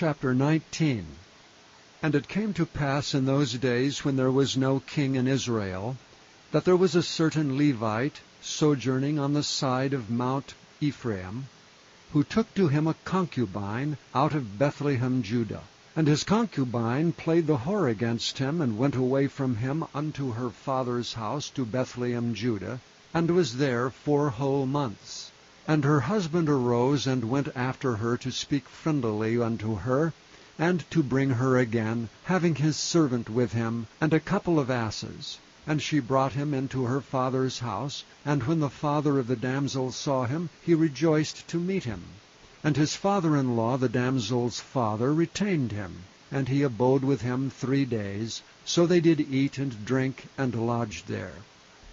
chapter 19. And it came to pass in those days, when there was no king in Israel, that there was a certain Levite sojourning on the side of Mount Ephraim, who took to him a concubine out of Bethlehem, Judah. And his concubine played the whore against him, and went away from him unto her father's house to Bethlehem, Judah, and was there 4 whole months. And her husband arose, and went after her to speak friendlily unto her, and to bring her again, having his servant with him, and a couple of asses. And she brought him into her father's house, and when the father of the damsel saw him, he rejoiced to meet him. And his father-in-law, the damsel's father, retained him, and he abode with him 3 days. So they did eat and drink, and lodged there.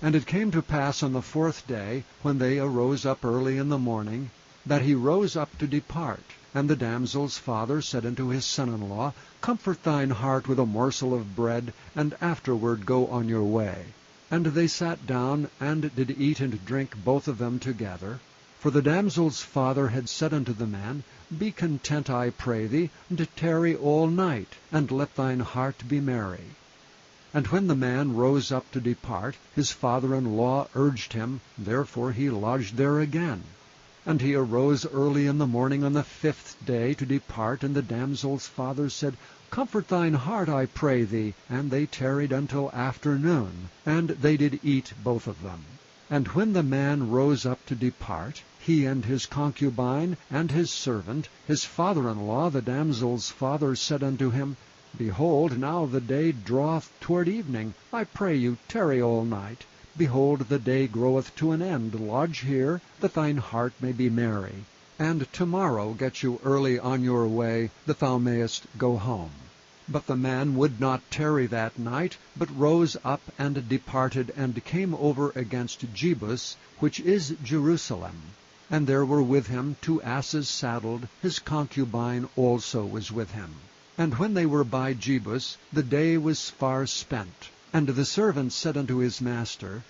And it came to pass on the 4th day, when they arose up early in the morning, that he rose up to depart. And the damsel's father said unto his son-in-law, Comfort thine heart with a morsel of bread, and afterward go on your way. And they sat down, and did eat and drink both of them together. For the damsel's father had said unto the man, Be content, I pray thee, and tarry all night, and let thine heart be merry. And when the man rose up to depart, his father-in-law urged him, therefore he lodged there again. And he arose early in the morning on the 5th day to depart, and the damsel's father said, Comfort thine heart, I pray thee. And they tarried until afternoon, and they did eat both of them. And when the man rose up to depart, he and his concubine and his servant, his father-in-law, the damsel's father, said unto him, Behold, now the day draweth toward evening. I pray you, tarry all night. Behold, the day groweth to an end. Lodge here, that thine heart may be merry. And tomorrow get you early on your way, that thou mayest go home. But the man would not tarry that night, but rose up and departed, and came over against Jebus, which is Jerusalem. And there were with him 2 asses saddled, his concubine also was with him. And when they were by Jebus, the day was far spent. And the servant said unto his master,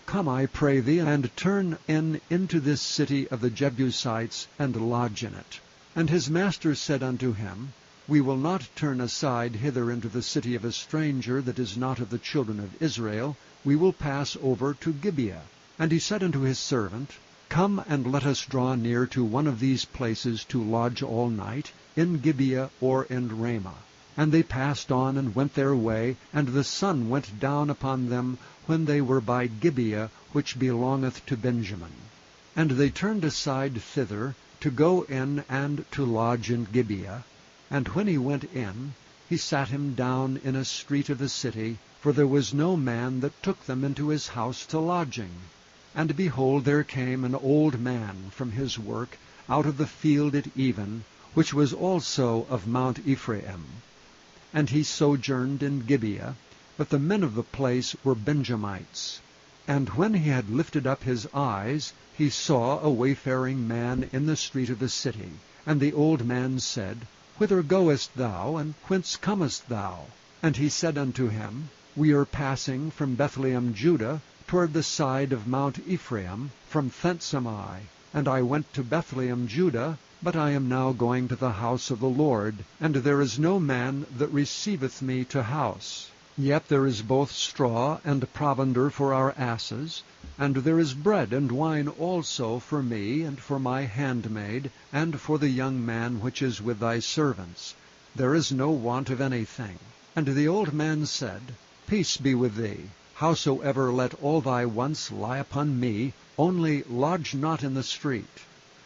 Come, I pray thee, and turn into this city of the Jebusites, and lodge in it. And his master said unto him, We will not turn aside hither into the city of a stranger that is not of the children of Israel. We will pass over to Gibeah. And he said unto his servant, Come, and let us draw near to one of these places to lodge all night, in Gibeah or in Ramah. And they passed on, and went their way, and the sun went down upon them when they were by Gibeah, which belongeth to Benjamin. And they turned aside thither, to go in and to lodge in Gibeah. And when he went in, he sat him down in a street of the city, for there was no man that took them into his house to lodging. And behold, there came an old man from his work out of the field at even, which was also of Mount Ephraim. And he sojourned in Gibeah, but the men of the place were Benjamites. And when he had lifted up his eyes, he saw a wayfaring man in the street of the city. And the old man said, Whither goest thou, and whence comest thou? And he said unto him, We are passing from Bethlehem, Judah, toward the side of Mount Ephraim, from thence am I. And I went to Bethlehem, Judah, but I am now going to the house of the Lord, and there is no man that receiveth me to house. Yet there is both straw and provender for our asses, and there is bread and wine also for me, and for my handmaid, and for the young man which is with thy servants. There is no want of anything. And the old man said, Peace be with thee. Howsoever let all thy wants lie upon me, only lodge not in the street.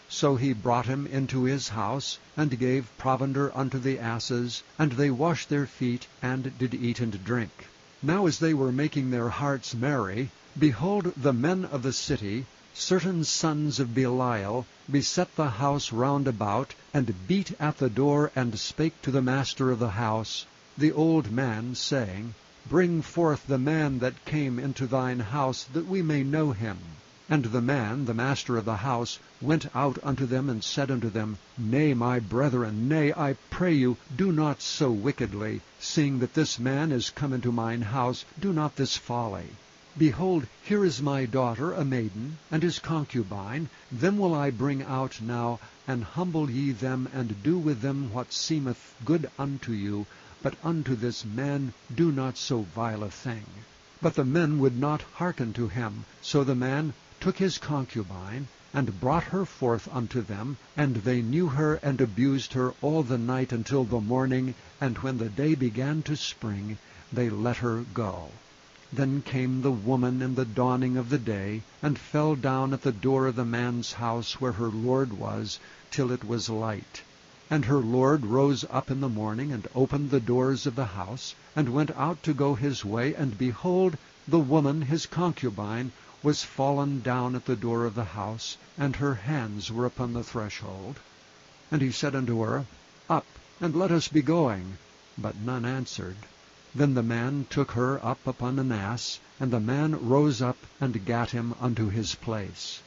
So he brought him into his house, and gave provender unto the asses, and they washed their feet, and did eat and drink. Now as they were making their hearts merry, behold, the men of the city, certain sons of Belial, beset the house round about, and beat at the door, and spake to the master of the house, the old man, saying, Bring forth the man that came into thine house, that we may know him. And the man, the master of the house, went out unto them, and said unto them, Nay, my brethren, nay, I pray you, do not so wickedly. Seeing that this man is come into mine house, do not this folly. Behold, here is my daughter, a maiden, and his concubine. Them will I bring out now, and humble ye them, and do with them what seemeth good unto you. But unto this man do not so vile a thing. But the men would not hearken to him. So the man took his concubine, and brought her forth unto them, and they knew her, and abused her all the night until the morning. And when the day began to spring, they let her go. Then came the woman in the dawning of the day, and fell down at the door of the man's house where her lord was, till it was light. And her lord rose up in the morning, and opened the doors of the house, and went out to go his way, and behold, the woman his concubine was fallen down at the door of the house, and her hands were upon the threshold. And he said unto her, Up, and let us be going. But none answered. Then the man took her up upon an ass, and the man rose up and gat him unto his place.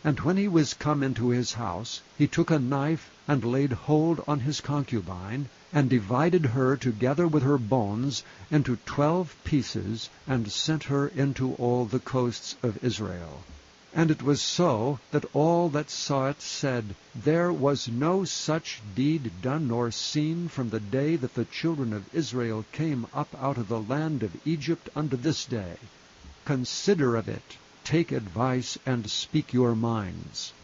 And when he was come into his house, he took a knife, and laid hold on his concubine, and divided her together with her bones into 12 pieces, and sent her into all the coasts of Israel. And it was so, that all that saw it said, There was no such deed done nor seen from the day that the children of Israel came up out of the land of Egypt unto this day. Consider of it, take advice, and speak your minds.